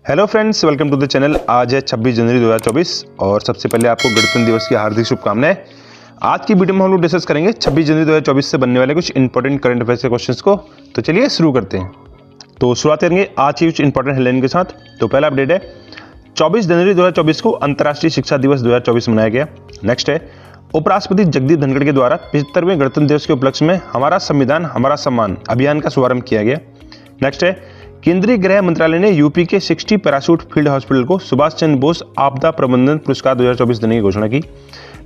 Hello friends, welcome to the channel. आज है 26 जनवरी 2024 और सबसे पहले आपको गणतंत्र दिवस की हार्दिक शुभकामनाएं। आज की वीडियो में हम लोग डिस्कस करेंगे 26 जनवरी 2024 से बनने वाले कुछ इंपॉर्टेंट करंट अफेयर्स के क्वेश्चंस को। तो चलिए शुरू करते हैं। तो शुरुआत करेंगे आज की कुछ इंपॉर्टेंट हेडलाइन के साथ। तो पहला अपडेट है 24 जनवरी 2024 को अंतर्राष्ट्रीय शिक्षा दिवस 2024 मनाया गया। नेक्स्ट है उपराष्ट्रपति जगदीप धनखड़ के द्वारा 75वें गणतंत्र दिवस के उपलक्ष्य में हमारा संविधान हमारा सम्मान अभियान का शुभारंभ किया गया। नेक्स्ट है केंद्रीय गृह मंत्रालय ने यूपी के 60 पैराशूट फील्ड हॉस्पिटल को सुभाष चंद्र बोस आपदा प्रबंधन पुरस्कार 2024 देने की घोषणा की।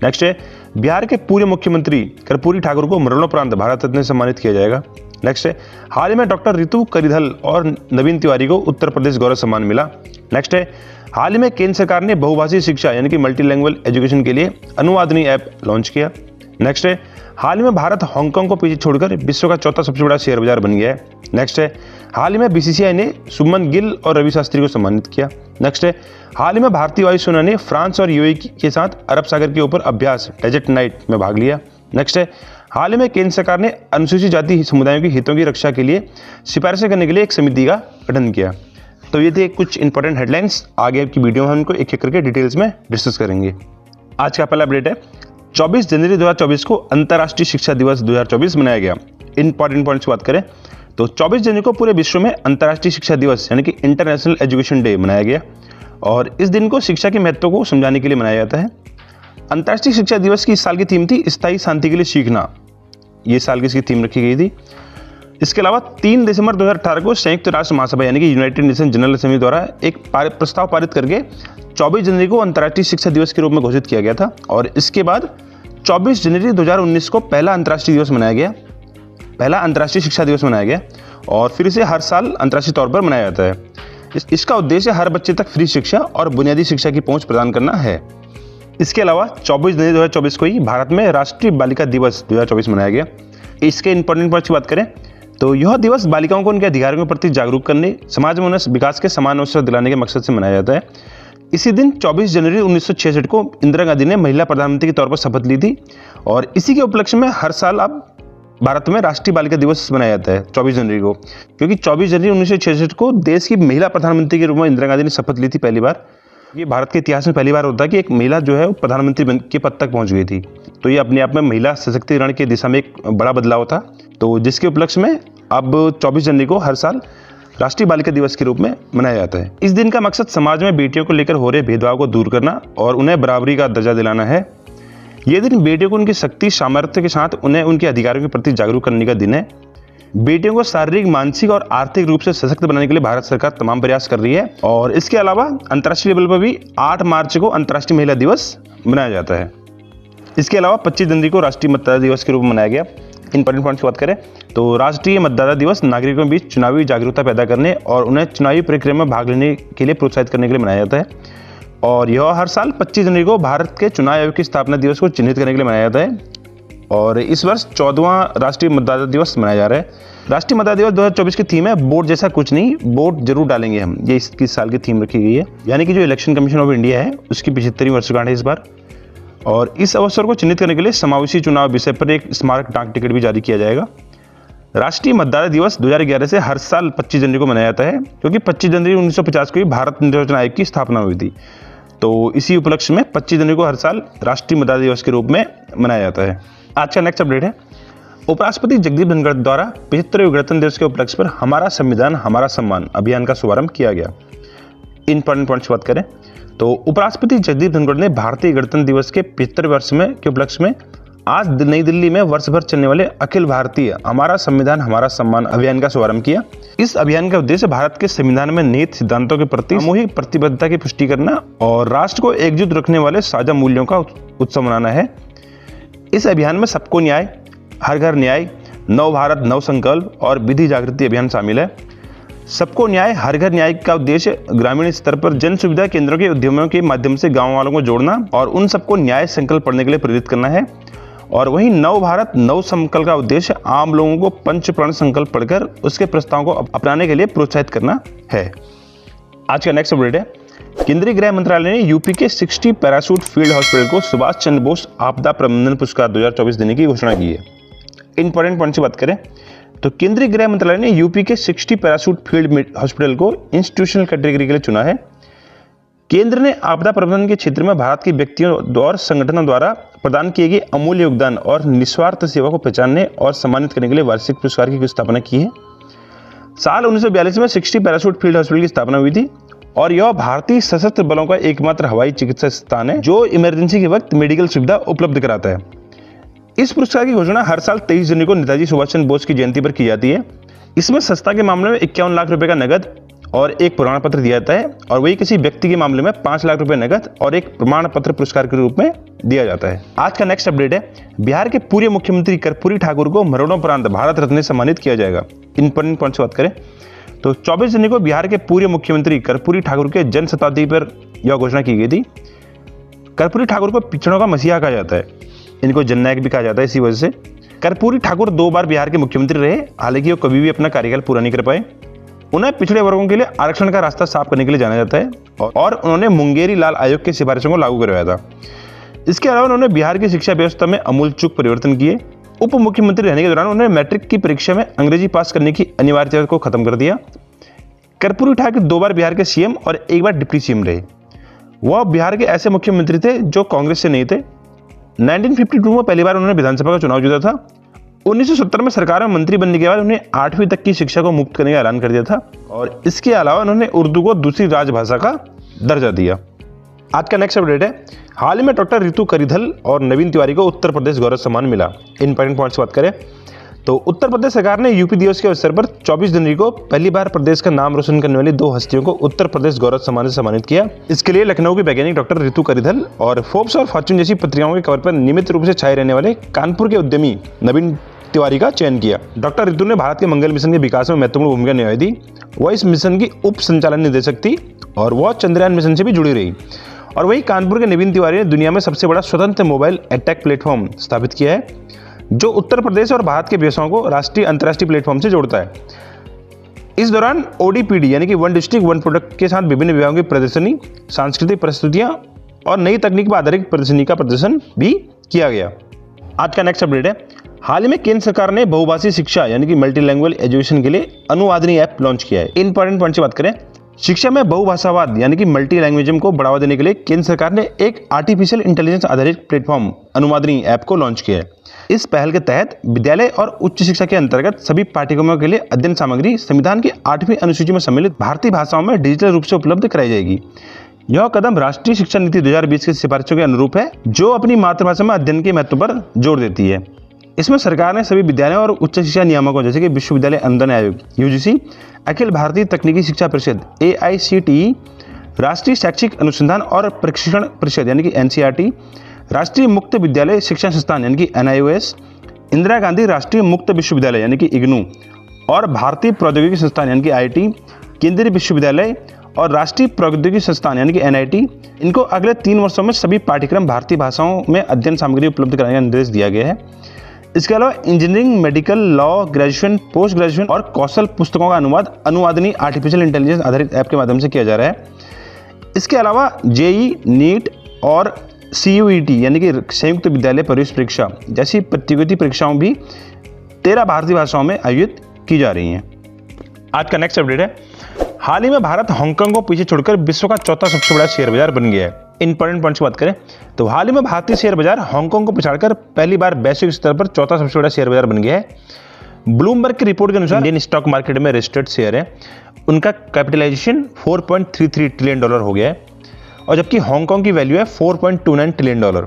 नेक्स्ट है बिहार के पूर्व मुख्यमंत्री कर्पूरी ठाकुर को मरणोपरांत भारत रत्न से सम्मानित किया जाएगा। नेक्स्ट है हाल ही में डॉक्टर रितु करिधल और नवीन तिवारी को उत्तर प्रदेश गौरव सम्मान मिला। नेक्स्ट है हाल ही में केंद्र सरकार ने बहुभाषी शिक्षा यानी कि मल्टीलैंग्वेज एजुकेशन के लिए अनुवादनी ऐप लॉन्च किया। नेक्स्ट है हाल ही में भारत हांगकांग को पीछे छोड़कर विश्व का चौथा सबसे बड़ा शेयर बाजार बन गया है। नेक्स्ट है हाल ही में बीसीसीआई ने शुभमन गिल और रवि शास्त्री को सम्मानित किया। नेक्स्ट है हाल ही में भारतीय वायुसेना ने फ्रांस और यूएई के साथ अरब सागर के ऊपर अभ्यास डेजर्ट नाइट में भाग लिया। नेक्स्ट है हाल ही में केंद्र सरकार ने अनुसूचित जाति समुदायों के हितों की रक्षा के लिए सिफारिशें करने के लिए एक समिति का गठन किया। तो ये थे कुछ इंपॉर्टेंट हेडलाइंस। आगे की वीडियो में हम इनको एक एक करके डिटेल्स में डिस्कस करेंगे। आज का पहला अपडेट है 24 जनवरी 2024 को अंतर्राष्ट्रीय शिक्षा दिवस 2024 मनाया गया। इंपॉर्टेंट पॉइंट्स की बात करें तो 24 जनवरी को पूरे विश्व में अंतर्राष्ट्रीय शिक्षा दिवस यानी कि इंटरनेशनल एजुकेशन डे मनाया गया और इस दिन को शिक्षा के महत्व को समझाने के लिए मनाया जाता है। अंतर्राष्ट्रीय शिक्षा दिवस की इस साल की थीम थी स्थायी शांति के लिए सीखना। ये साल की इसकी थीम रखी गई थी। इसके अलावा 3 दिसंबर 2018 को संयुक्त राष्ट्र महासभा यानी कि यूनाइटेड नेशन जनरल असेंबली द्वारा एक प्रस्ताव पारित करके 24 जनवरी को अंतर्राष्ट्रीय शिक्षा दिवस के रूप में घोषित किया गया था और इसके बाद 24 जनवरी 2019 को पहला अंतर्राष्ट्रीय दिवस मनाया गया, पहला अंतर्राष्ट्रीय शिक्षा दिवस मनाया गया और फिर इसे हर साल अंतर्राष्ट्रीय तौर पर मनाया जाता है। इसका उद्देश्य हर बच्चे तक फ्री शिक्षा और बुनियादी शिक्षा की पहुंच प्रदान करना है। इसके अलावा 24 जनवरी 2024 को ही भारत में राष्ट्रीय बालिका दिवस 2024 मनाया गया। इसके इंपॉर्टेंट पॉइंट्स की बात करें तो यह दिवस बालिकाओं को उनके अधिकारों के प्रति जागरूक करने, समाज में उन्हें विकास के समान अवसर दिलाने के मकसद से मनाया जाता है। इसी दिन 24 जनवरी 1966 को इंदिरा गांधी ने महिला प्रधानमंत्री के तौर पर शपथ ली थी और इसी के उपलक्ष्य में हर साल अब भारत में राष्ट्रीय बालिका दिवस मनाया जाता है 24 जनवरी को, क्योंकि 24 जनवरी 1966 को देश की महिला प्रधानमंत्री के रूप में इंदिरा गांधी ने शपथ ली थी पहली बार। ये भारत के इतिहास में पहली बार होता है कि एक महिला जो है वो प्रधानमंत्री के पद तक पहुंच गई थी। तो ये अपने आप में महिला सशक्तिकरण की दिशा में एक बड़ा बदलाव था। तो जिसके उपलक्ष्य में अब 24 जनवरी को हर साल राष्ट्रीय बालिका दिवस के रूप में मनाया जाता है। इस दिन का मकसद समाज में बेटियों को लेकर हो रहे भेदभाव को दूर करना और उन्हें बराबरी का दर्जा दिलाना है। यह दिन बेटियों को उनकी शक्ति सामर्थ्य के साथ उन्हें उनके अधिकारों के प्रति जागरूक करने का दिन है। बेटियों को शारीरिक, मानसिक और आर्थिक रूप से सशक्त बनाने के लिए भारत सरकार तमाम प्रयास कर रही है और इसके अलावा अंतर्राष्ट्रीय लेवल पर भी 8 मार्च को अंतर्राष्ट्रीय महिला दिवस मनाया जाता है। इसके अलावा 25 जनवरी को राष्ट्रीय मतदाता दिवस के रूप में मनाया गया। इंपॉर्टेंट पॉइंट्स की बात करें तो राष्ट्रीय मतदाता दिवस नागरिकों के बीच चुनावी जागरूकता पैदा करने और उन्हें चुनावी प्रक्रिया में भाग लेने के लिए प्रोत्साहित करने के लिए मनाया जाता है और यह हर साल 25 जनवरी को भारत के चुनाव आयोग की स्थापना दिवस को चिन्हित करने के लिए मनाया जाता है और इस वर्ष 14वां राष्ट्रीय मतदाता दिवस मनाया जा रहा है। राष्ट्रीय मतदाता दिवस 2024 की थीम है वोट जैसा कुछ नहीं, वोट जरूर डालेंगे हम। ये इसकी साल की थीम रखी गई है, यानी कि जो इलेक्शन कमीशन ऑफ इंडिया है उसकी 75वीं वर्षगांठ है इस बार और इस अवसर को चिन्हित करने के लिए समावेशी चुनाव विषय पर एक स्मारक डाक टिकट भी जारी किया जाएगा। राष्ट्रीय मतदाता दिवस 2011 से हर साल 25 जनवरी को मनाया जाता है क्योंकि 25 जनवरी 1950 को ही भारत निर्वाचन आयोग की स्थापना हुई थी। तो इसी उपलक्ष्य में 25 जनवरी को हर साल राष्ट्रीय मतदाता दिवस के रूप में मनाया जाता है। आज का नेक्स्ट अपडेट है उपराष्ट्रपति जगदीप धनखड़ द्वारा 75वें गणतंत्र दिवस के उपलक्ष्य पर हमारा संविधान हमारा सम्मान अभियान का शुभारंभ किया गया। इंपॉर्टेंट पॉइंट्स की बात करें तो उपराष्ट्रपति जगदीप धनखड़ ने भारतीय गणतंत्र दिवस के 75वें वर्ष में के उपलक्ष्य में आज नई दिल्ली में वर्ष भर चलने वाले अखिल भारतीय हमारा संविधान हमारा सम्मान अभियान का शुभारंभ किया। इस अभियान का उद्देश्य भारत के संविधान में निहित सिद्धांतों के प्रति सामूहिक प्रतिबद्धता की पुष्टि करना और राष्ट्र को एकजुट रखने वाले साझा मूल्यों का उत्सव मनाना है। इस अभियान में सबको न्याय, हर घर न्याय, नव भारत नव संकल्प और विधि जागृति अभियान शामिल है। सबको न्याय, हर घर न्याय का उद्देश्य ग्रामीण स्तर पर जन सुविधा केंद्रों के उद्यमों के माध्यम से गाँव वालों को जोड़ना और उन सबको न्याय संकल्प पढ़ने के लिए प्रेरित करना है। और वहीं नव भारत नव संकल्प का उद्देश्य आम लोगों को पंच प्रण संकल्प पढ़कर उसके प्रस्तावों को अपनाने के लिए प्रोत्साहित करना है। आज का नेक्स्ट अपडेट है केंद्रीय गृह मंत्रालय ने यूपी के 60 पैराशूट फील्ड हॉस्पिटल को सुभाष चंद्र बोस आपदा प्रबंधन पुरस्कार 2024 देने की घोषणा की है। इंपॉर्टेंट पॉइंट से बात करें तो केंद्रीय गृह मंत्रालय ने यूपी के 60 पैराशूट फील्ड हॉस्पिटल को इंस्टीट्यूशनल कैटेगरी के लिए चुना है। केंद्र ने आपदा प्रबंधन के क्षेत्र में भारत के व्यक्तियों और संगठनों द्वारा प्रदान किए गए अमूल्य योगदान और निस्वार्थ सेवा को पहचानने और सम्मानित करने के लिए वार्षिक पुरस्कार की स्थापना की है। साल 1942 में 60 पैराशूट फील्ड हॉस्पिटल की स्थापना हुई थी और यह भारतीय सशस्त्र बलों का एकमात्र हवाई चिकित्सा स्थान है जो इमरजेंसी के वक्त मेडिकल सुविधा उपलब्ध कराता है। इस पुरस्कार की घोषणा हर साल 23 जनवरी को नेताजी सुभाष चंद्र बोस की जयंती पर की जाती है। इसमें संस्था के मामले में 51 लाख रुपए का नगद और एक प्रमाण पत्र दिया जाता है और वही किसी व्यक्ति के मामले में 5 लाख रुपए नगद और एक प्रमाण पत्र पुरस्कार के रूप में दिया जाता है। आज का नेक्स्ट अपडेट है, बिहार के पूर्व मुख्यमंत्री कर्पूरी ठाकुर को मरणोपरांत भारत रत्न से सम्मानित किया जाएगा। इंपॉर्टेंट पॉइंट से बात करें तो 24 जनवरी को बिहार के पूर्व मुख्यमंत्री कर्पूरी ठाकुर के जन्म शताब्दी पर यह घोषणा की गई थी। कर्पूरी ठाकुर को पिछड़ों का मसीहा कहा जाता है, इनको जननायक भी कहा जाता है। इसी वजह से कर्पूरी ठाकुर 2 बार बिहार के मुख्यमंत्री रहे, हालांकि वो कभी भी अपना कार्यकाल पूरा नहीं कर पाए। उन्हें पिछड़े वर्गों के लिए आरक्षण का रास्ता साफ करने के लिए जाना जाता है और उन्होंने मुंगेरी लाल आयोग की सिफारिशों को लागू करवाया था। इसके अलावा उन्होंने बिहार की शिक्षा व्यवस्था में अमूलचूक परिवर्तन किए। उप मुख्यमंत्री रहने के दौरान उन्होंने मैट्रिक की परीक्षा में अंग्रेजी पास करने की अनिवार्यता को खत्म कर दिया। कर्पूरी ठाकुर 2 बार बिहार के सीएम और 1 बार डिप्टी सीएम रहे। वह बिहार के ऐसे मुख्यमंत्री थे जो कांग्रेस से नहीं थे। 1952 में पहली बार उन्होंने विधानसभा का चुनाव जीता था। 1970 में सरकार में मंत्री बनने के बाद उन्हें 8वीं तक की शिक्षा को मुक्त करने का ऐलान कर दिया था और इसके अलावा उन्होंने उर्दू को दूसरी राजभाषा का दर्जा दिया। आज का नेक्स्ट अपडेट है, हाल ही में डॉक्टर रितु करिधल और नवीन तिवारी को उत्तर प्रदेश गौरव सम्मान मिला। इंपॉर्टेंट पॉइंट्स बात करें तो उत्तर प्रदेश सरकार ने यूपी दिवस के अवसर पर 24 जनवरी को पहली बार प्रदेश का नाम रोशन करने वाली 2 हस्तियों को उत्तर प्रदेश गौरव सम्मान से सम्मानित किया। इसके लिए लखनऊ के वैज्ञानिक डॉक्टर रितु करिधल और फोर्ब्स और फॉर्च्यून जैसी पत्रिकाओं के कवर पर नियमित रूप से छाए रहने वाले कानपुर के उद्यमी नवीन तिवारी का चयन किया। डॉक्टर रितु ने भारत के मंगल मिशन के विकास में महत्वपूर्ण भूमिका निभाई थी। वह इस मिशन की उप संचालन निदेशक थी और वह चंद्रयान मिशन से भी जुड़ी रही। और वही कानपुर के नवीन तिवारी ने दुनिया में सबसे बड़ा स्वतंत्र मोबाइल अटैक प्लेटफॉर्म स्थापित किया है जो उत्तर प्रदेश और भारत के व्यवसायों को राष्ट्रीय अंतर्राष्ट्रीय प्लेटफॉर्म से जोड़ता है। इस दौरान ODPD यानी कि वन डिस्ट्रिक्ट वन प्रोडक्ट के साथ विभिन्न विभागों की प्रदर्शनी, सांस्कृतिक प्रस्तुतियां और नई तकनीक पर आधारित प्रदर्शनी का प्रदर्शन भी किया गया। आज का नेक्स्ट अपडेट है, हाल ही में केंद्र सरकार ने बहुभाषी शिक्षा यानी कि मल्टीलैंग्वेज एजुकेशन के लिए अनुवादनी ऐप लॉन्च किया है। इंपॉर्टेंट पॉइंट से बात करें, शिक्षा में बहुभाषावाद यानी कि मल्टी लैंग्वेजिज्म को बढ़ावा देने के लिए केंद्र सरकार ने एक आर्टिफिशियल इंटेलिजेंस आधारित प्लेटफॉर्म अनुवादनी ऐप को लॉन्च किया है। इस पहल के तहत विद्यालय और उच्च शिक्षा के अंतर्गत सभी पाठ्यक्रमों के लिए अध्ययन सामग्री संविधान की 8वीं अनुसूची में सम्मिलित भारतीय भाषाओं में डिजिटल रूप से उपलब्ध कराई जाएगी। यह कदम राष्ट्रीय शिक्षा नीति 2020 की सिफारिशों के अनुरूप है जो अपनी मातृभाषा में अध्ययन के महत्व पर जोर देती है। इसमें सरकार ने सभी विद्यालयों और उच्च शिक्षा नियामकों जैसे कि विश्वविद्यालय अनुदान आयोग UGC, अखिल भारतीय तकनीकी शिक्षा परिषद AICTE, राष्ट्रीय शैक्षिक अनुसंधान और प्रशिक्षण परिषद यानी कि NCERT, राष्ट्रीय मुक्त विद्यालय शिक्षण संस्थान यानी कि NIOS, इंदिरा गांधी राष्ट्रीय मुक्त विश्वविद्यालय यानी कि IGNOU और भारतीय प्रौद्योगिकी संस्थान यानी कि IIT, केंद्रीय विश्वविद्यालय और राष्ट्रीय प्रौद्योगिकी संस्थान यानी कि NIT, इनको अगले 3 वर्षों में सभी पाठ्यक्रम भारतीय भाषाओं में अध्ययन सामग्री उपलब्ध कराने का निर्देश दिया गया है। इसके अलावा engineering, medical, law, graduation, post graduation और कौशल पुस्तकों का अनुवाद अनुवादनी आर्टिफिशियल इंटेलिजेंस आधारित ऐप के माध्यम से किया जा रहा है। इसके अलावा JEE, NEET और CUET यानी कि संयुक्त विद्यालय प्रवेश परीक्षा जैसी प्रतियोगिता परीक्षाओं भी 13 भारतीय भाषाओं में आयोजित की जा रही हैं। आज का नेक्स्ट अपडेट है, हाल ही में भारत हांगकांग को पीछे छोड़कर विश्व का चौथा सबसे बड़ा शेयर बाजार बन गया है। इंपॉर्टेंट पॉइंट्स की बात करें तो हाल ही में भारतीय शेयर बाजार हांगकांग को पिछाड़कर पहली बार वैश्विक स्तर पर चौथा सबसे बड़ा शेयर बाजार बन गया है। ब्लूमबर्ग की रिपोर्ट के अनुसार इंडियन स्टॉक मार्केट में रजिस्टर्ड शेयर है उनका कैपिटलाइजेशन $4.33 ट्रिलियन हो गया है और जबकि हांगकांग की वैल्यू है $4.29 ट्रिलियन।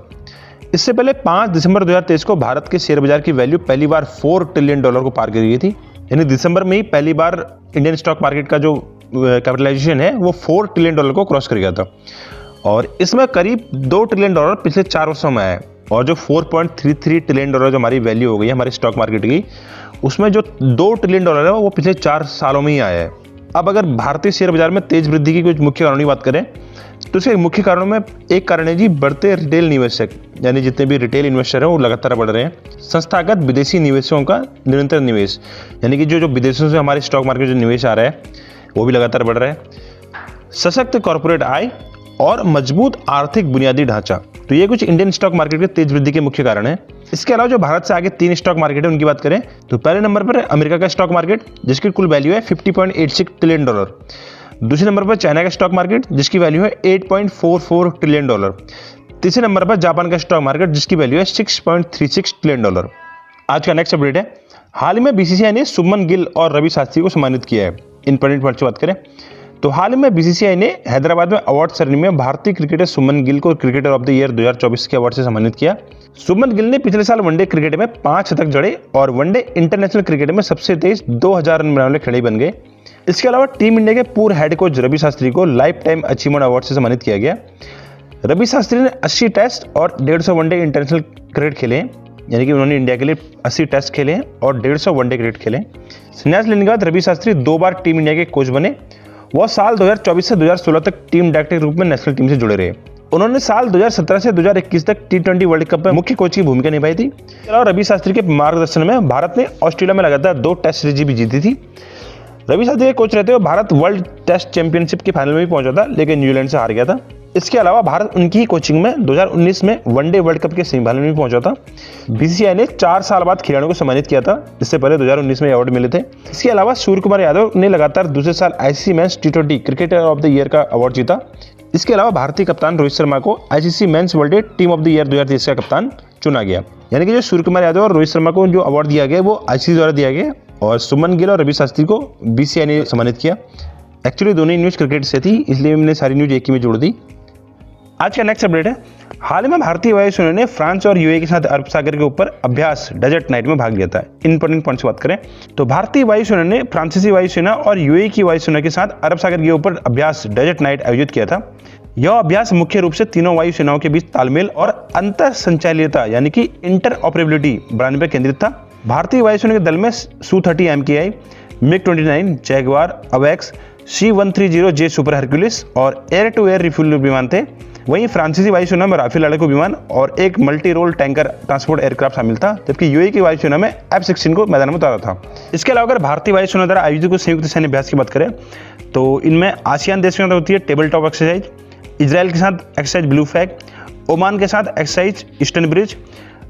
इससे पहले 5 दिसंबर 2023 को भारत के शेयर बाजार की वैल्यू पहली बार $4 ट्रिलियन को पार कर गई थी। यानी दिसंबर में ही पहली बार इंडियन स्टॉक मार्केट का जो कैपिटलाइजेशन है वो $4 ट्रिलियन को क्रॉस कर गया था और इसमें करीब $2 ट्रिलियन पिछले 4 वर्षों में आया और जो $4.33 ट्रिलियन जो हमारी वैल्यू हो गई है हमारे स्टॉक मार्केट की, उसमें जो $2 ट्रिलियन है वो पिछले 4 सालों में ही आया है। अब अगर भारतीय शेयर बाजार में तेज वृद्धि की कुछ मुख्य कारणों की बात करें तो इसके मुख्य कारणों में एक कारण है जी बढ़ते रिटेल निवेशक, यानी जितने भी रिटेल इन्वेस्टर हैं वो लगातार बढ़ रहे हैं। संस्थागत विदेशी निवेशों का निरंतर निवेश, यानी कि जो विदेशों से हमारे स्टॉक मार्केट जो निवेश आ रहा है वो भी लगातार बढ़ रहा है। सशक्त कॉर्पोरेट आय और मजबूत आर्थिक बुनियादी ढांचा, तो ये कुछ इंडियन स्टॉक मार्केट के तेज वृद्धि के मुख्य कारण हैं। इसके अलावा जो भारत से आगे 3 स्टॉक मार्केट है उनकी बात करें तो पहले नंबर पर है अमेरिका का स्टॉक मार्केट जिसकी कुल वैल्यू है $50.86 ट्रिलियन। दूसरे नंबर पर चाइना का स्टॉक मार्केट जिसकी वैल्यू है $8.44 ट्रिलियन। तीसरे नंबर पर जापान का स्टॉक मार्केट जिसकी वैल्यू है $6.36 ट्रिलियन। आज का नेक्स्ट अपडेट है, हाल ही में बीसीसीआई ने शुभमन गिल और रवि शास्त्री को सम्मानित किया है। इंपॉर्टेंट पॉइंट की बात करें तो हाल ही में बीसीसीआई ने हैदराबाद में अवार्ड सेरेमनी में भारतीय क्रिकेटर शुभमन गिल को क्रिकेटर ऑफ द ईयर 2024 के अवार्ड से सम्मानित किया। शुभमन गिल ने पिछले साल वनडे क्रिकेट में 5 शतक जड़े और वनडे इंटरनेशनल क्रिकेट में सबसे तेज 2000 रन बनाने वाले खिलाड़ी बन गए। इसके अलावा टीम इंडिया के पूर्व हेड कोच रवि शास्त्री को लाइफ टाइम अचीवमेंट अवार्ड से सम्मानित किया गया। रवि शास्त्री ने 80 टेस्ट और 150 वनडे इंटरनेशनल क्रिकेट खेले हैं, यानी कि उन्होंने इंडिया के लिए 80 टेस्ट खेले हैं और 150 वनडे क्रिकेट खेले। संन्यास लेने के बाद रवि शास्त्री 2 बार टीम इंडिया के कोच बने। वह साल 2024 से 2016 तक टीम डायरेक्टर के रूप में नेशनल टीम से जुड़े रहे। उन्होंने साल 2017 से 2021 तक T20 वर्ल्ड कप में मुख्य कोच की भूमिका निभाई थी। इसके अलावा रवि शास्त्री के मार्गदर्शन में भारत ने ऑस्ट्रेलिया में लगातार 2 टेस्ट सीरीज भी जीती थी। रवि शास्त्री के कोच रहते हुए भारत वर्ल्ड टेस्ट चैंपियनशिप के फाइनल में भी पहुंचा था, लेकिन न्यूजीलैंड से हार गया था। इसके अलावा भारत उनकी ही कोचिंग में 2019 में वनडे वर्ल्ड कप के सेमीफाइनल में भी पहुंचा था। बीसीसीआई ने 4 साल बाद खिलाड़ियों को सम्मानित किया था, इससे पहले 2019 में अवार्ड मिले थे। इसके अलावा सूर्य कुमार यादव ने लगातार दूसरे साल ICC men's T20 cricketer of the year का अवार्ड जीता। इसके अलावा भारतीय कप्तान रोहित शर्मा को ICC men's world team of the year 2023 का कप्तान चुना गया। यानी कि जो सूर्य कुमार यादव और रोहित शर्मा को जो अवार्ड दिया गया वो आईसीसी द्वारा दिया गया और शुभमन गिल और रवि शास्त्री को बीसीसीआई ने सम्मानित किया। एक्चुअली दोनों न्यूज क्रिकेट से थी, इसलिए मैंने सारी न्यूज एक ही में जोड़ दी। आज का नेक्स्ट अपडेट है, हाल ही में भारतीय वायुसेना ने फ्रांस और यूएई के साथ अरब सागर के ऊपर अभ्यास डेजर्ट नाइट में भाग लिया था। इंपॉर्टेंट पॉइंट्स की बात करें तो भारतीय वायुसेना ने फ्रांसीसी वायुसेना और यूएई की वायुसेना के साथ अरब सागर के ऊपर अभ्यास डेजर्ट नाइट आयोजित किया था। यह अभ्यास मुख्य रूप से तीनों वायुसेनाओं के बीच तालमेल और अंतर संचालियता यानी कि इंटरऑपरेबिलिटी बढ़ाने पर केंद्रित था। भारतीय वायुसेना के दल में Su-30 MKI, MiG-29, जैगवार, अवैक्स, C-130J सुपर हरक्यूलिस और एयर टू एयर रिफ्यूल विमान थे। वहीं फ्रांसीसी वायुसेना में राफेल लड़ाकू विमान और एक multi role tanker transport aircraft शामिल था, जबकि यूएई की वायुसेना में F-16 को मैदान में उतारा था। इसके अलावा अगर भारतीय वायुसेना द्वारा आयोजित कुछ संयुक्त सैन्य अभ्यास की बात करें तो इनमें आसियान देशों के साथ होती है टेबल टॉप एक्सरसाइज, इजराइल के साथ एक्सरसाइज ब्लू फ्लैग, ओमान के साथ एक्सरसाइज ईस्टर्न ब्रिज,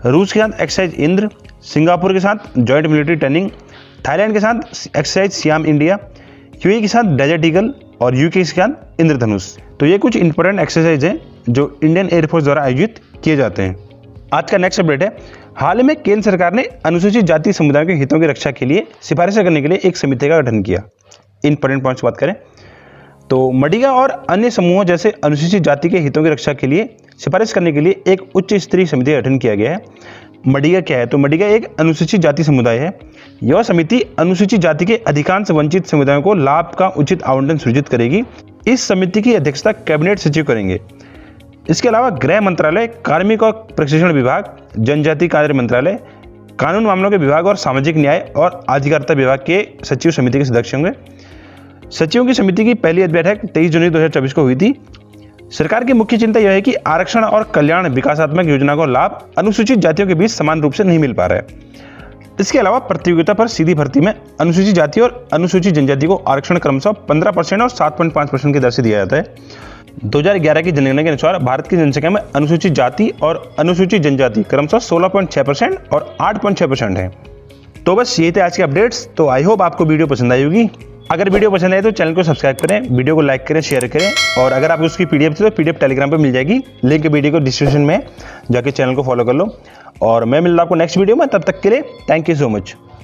रूस के साथ एक्सरसाइज इंद्र, सिंगापुर के साथ जॉइंट मिलिट्री ट्रेनिंग, थाईलैंड के साथ एक्सरसाइज सियाम इंडिया, यूएई के साथ डेजर्ट ईगल और यूके के साथ इंद्रधनुष। तो ये कुछ इंपॉर्टेंट एक्सरसाइज हैं जो इंडियन एयरफोर्स द्वारा आयोजित किए जाते हैं। आज का नेक्स्ट अपडेट है, हाल ही में केंद्र सरकार ने अनुसूचित जाति समुदायों के हितों की रक्षा के लिए सिफारिशें करने के लिए एक समिति का गठन किया। इंपॉर्टेंट पॉइंट्स की बात करें तो मडिगा और अन्य समूहों जैसे अनुसूचित जाति के हितों की रक्षा के लिए सिफारिश करने के लिए एक उच्च स्तरीय समिति का गठन किया गया है। मडिगा क्या है तो मडिगा एक अनुसूचित जाति समुदाय है। यह समिति अनुसूचित जाति के अधिकांश वंचित समुदायों को लाभ का उचित आवंटन सुनिश्चित करेगी। इस समिति की अध्यक्षता कैबिनेट सचिव करेंगे। इसके अलावा गृह मंत्रालय, कार्मिक और प्रशिक्षण विभाग, जनजाति कार्य मंत्रालय, कानून मामलों के विभाग और सामाजिक न्याय और अधिकारिता विभाग के सचिव समिति के सदस्य होंगे। सचिवों की समिति की पहली बैठक 23 जनवरी 2024 को हुई थी। सरकार की मुख्य चिंता यह है कि आरक्षण और कल्याण विकासात्मक योजना का लाभ अनुसूचित जातियों के बीच समान रूप से नहीं मिल पा रहा है। इसके अलावा प्रतियोगिता पर सीधी भर्ती में अनुसूचित जाति और अनुसूचित जनजाति को आरक्षण क्रमशः 15% और 7.5% की दर से दिया जाता है। 2011 की जनगणना के अनुसार भारत की जनसंख्या में अनुसूचित जाति और अनुसूचित जनजाति क्रमशः 16.6% और 8.6% है। तो बस ये थे आज के अपडेट्स। तो आई होप आपको वीडियो पसंद आई होगी। अगर वीडियो पसंद आए तो चैनल को सब्सक्राइब करें, वीडियो को लाइक करें, शेयर करें और अगर आपको उसकी पीडीएफ चाहिए तो पीडीएफ टेलीग्राम पर मिल जाएगी। लिंक वीडियो को डिस्क्रिप्शन में जाके चैनल को फॉलो कर लो और मैं मिल रहा आपको नेक्स्ट वीडियो में। तब तक के लिए थैंक यू सो मच।